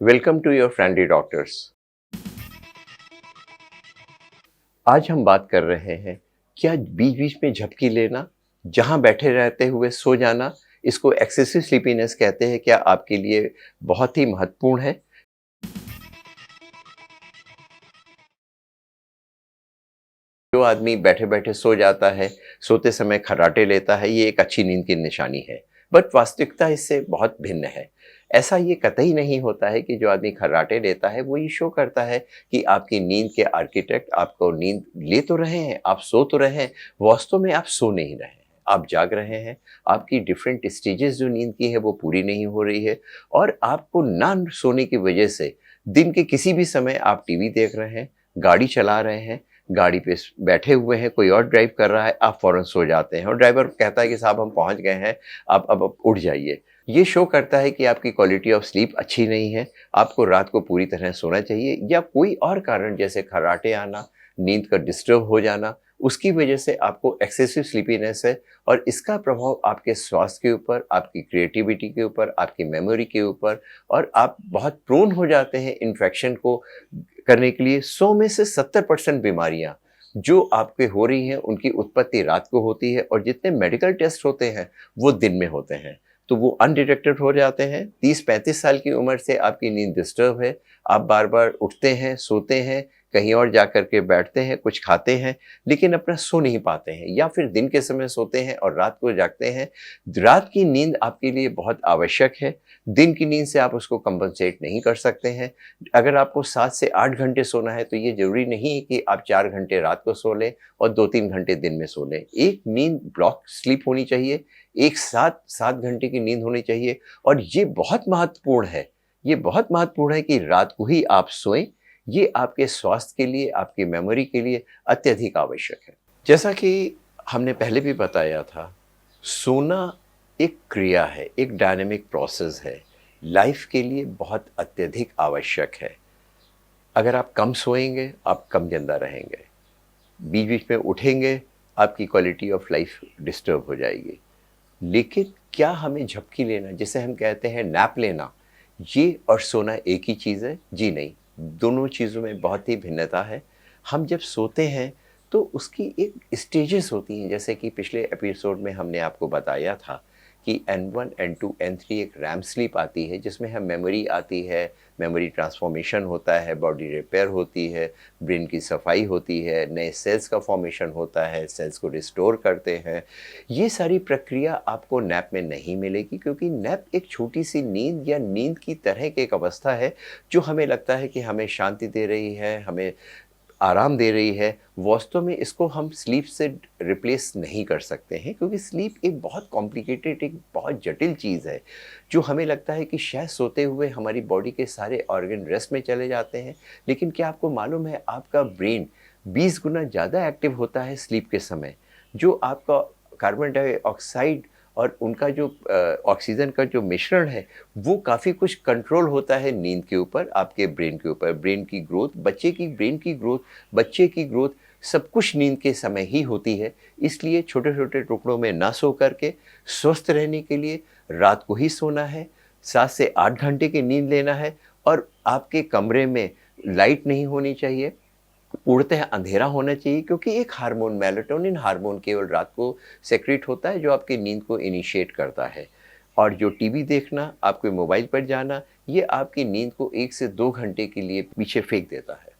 Welcome to your friendly doctors. आज हम बात कर रहे हैं क्या बीच बीच में झपकी लेना, जहां बैठे रहते हुए सो जाना, इसको एक्सेसिव स्लीपीनेस कहते हैं, क्या आपके लिए बहुत ही महत्वपूर्ण है। जो आदमी बैठे बैठे सो जाता है, सोते समय खर्राटे लेता है, ये एक अच्छी नींद की निशानी है। बट वास्तविकता इससे बहुत भिन्न है। ऐसा ये कतई नहीं होता है कि जो आदमी खर्राटे लेता है वो ये शो करता है कि आपकी नींद के आर्किटेक्ट आपको नींद ले तो रहे हैं, आप सो तो रहे हैं। वास्तव में आप सो नहीं रहे हैं, आप जाग रहे हैं। आपकी डिफरेंट स्टेजेस जो नींद की है वो पूरी नहीं हो रही है, और आपको ना सोने की वजह से दिन के किसी भी समय आप टीवी देख रहे हैं, गाड़ी चला रहे हैं, गाड़ी पे बैठे हुए हैं, कोई और ड्राइव कर रहा है, आप फ़ौरन सो जाते हैं और ड्राइवर कहता है कि साहब हम पहुंच गए हैं, आप अब उठ जाइए। ये शो करता है कि आपकी क्वालिटी ऑफ स्लीप अच्छी नहीं है, आपको रात को पूरी तरह सोना चाहिए, या कोई और कारण जैसे खर्राटे आना, नींद का डिस्टर्ब हो जाना, उसकी वजह से आपको एक्सेसिव स्लीपीनेस है। और इसका प्रभाव आपके स्वास्थ्य के ऊपर, आपकी क्रिएटिविटी के ऊपर, आपकी मेमोरी के ऊपर, और आप बहुत प्रोन हो जाते हैं इन्फेक्शन को करने के लिए। 100 में से 70% बीमारियां जो आपके हो रही हैं उनकी उत्पत्ति रात को होती है, और जितने मेडिकल टेस्ट होते हैं वो दिन में होते हैं, तो वो अनडिटेक्टेड हो जाते हैं। 30-35 साल की उम्र से आपकी नींद डिस्टर्ब है, आप बार बार उठते हैं, सोते हैं, कहीं और जा कर के बैठते हैं, कुछ खाते हैं, लेकिन अपना सो नहीं पाते हैं, या फिर दिन के समय सोते हैं और रात को जागते हैं। रात की नींद आपके लिए बहुत आवश्यक है। दिन की नींद से आप उसको कंपनसेट नहीं कर सकते हैं। अगर आपको 7 से 8 घंटे सोना है तो ये ज़रूरी नहीं है कि आप 4 घंटे रात को सो लें और 2-3 घंटे दिन में सो लें। एक नींद ब्लॉक स्लीप होनी चाहिए, एक साथ 7 घंटे की नींद होनी चाहिए। और ये बहुत महत्वपूर्ण है, ये बहुत महत्वपूर्ण है कि रात को ही आप सोएं। ये आपके स्वास्थ्य के लिए, आपकी मेमोरी के लिए अत्यधिक आवश्यक है। जैसा कि हमने पहले भी बताया था, सोना एक क्रिया है, एक डायनामिक प्रोसेस है, लाइफ के लिए बहुत अत्यधिक आवश्यक है। अगर आप कम सोएंगे, आप कम जिंदा रहेंगे, बीच बीच में उठेंगे, आपकी क्वालिटी ऑफ लाइफ डिस्टर्ब हो जाएगी। लेकिन क्या हमें झपकी लेना, जिसे हम कहते हैं नैप लेना, ये और सोना एक ही चीज़ है? जी नहीं, दोनों चीज़ों में बहुत ही भिन्नता है। हम जब सोते हैं तो उसकी एक स्टेजेस होती हैं, जैसे कि पिछले एपिसोड में हमने आपको बताया था कि N1, N2, N3 एक रैम स्लीप आती है, जिसमें हम मेमोरी आती है, मेमोरी ट्रांसफॉर्मेशन होता है, बॉडी रिपेयर होती है, ब्रेन की सफाई होती है, नए सेल्स का फॉर्मेशन होता है, सेल्स को रिस्टोर करते हैं। ये सारी प्रक्रिया आपको नैप में नहीं मिलेगी, क्योंकि नैप एक छोटी सी नींद या नींद की तरह की एक अवस्था है जो हमें लगता है कि हमें शांति दे रही है, हमें आराम दे रही है। वास्तव में इसको हम स्लीप से रिप्लेस नहीं कर सकते हैं, क्योंकि स्लीप एक बहुत कॉम्प्लिकेटेड, एक बहुत जटिल चीज़ है, जो हमें लगता है कि शायद सोते हुए हमारी बॉडी के सारे ऑर्गन रेस्ट में चले जाते हैं। लेकिन क्या आपको मालूम है, आपका ब्रेन 20 गुना ज़्यादा एक्टिव होता है स्लीप के समय। जो आपका कार्बन डाइऑक्साइड और उनका जो ऑक्सीजन का जो मिश्रण है, वो काफ़ी कुछ कंट्रोल होता है नींद के ऊपर, आपके ब्रेन के ऊपर। ब्रेन की ग्रोथ, बच्चे की ब्रेन की ग्रोथ, बच्चे की ग्रोथ, सब कुछ नींद के समय ही होती है। इसलिए छोटे छोटे टुकड़ों में ना सो करके स्वस्थ रहने के लिए रात को ही सोना है, 7 से 8 घंटे की नींद लेना है, और आपके कमरे में लाइट नहीं होनी चाहिए, पूर्णतः अंधेरा होना चाहिए, क्योंकि एक हार्मोन, मेलाटोनिन हार्मोन, केवल रात को सेक्रेट होता है, जो आपकी नींद को इनिशिएट करता है। और जो टीवी देखना, आपके मोबाइल पर जाना, ये आपकी नींद को 1 से 2 घंटे के लिए पीछे फेंक देता है।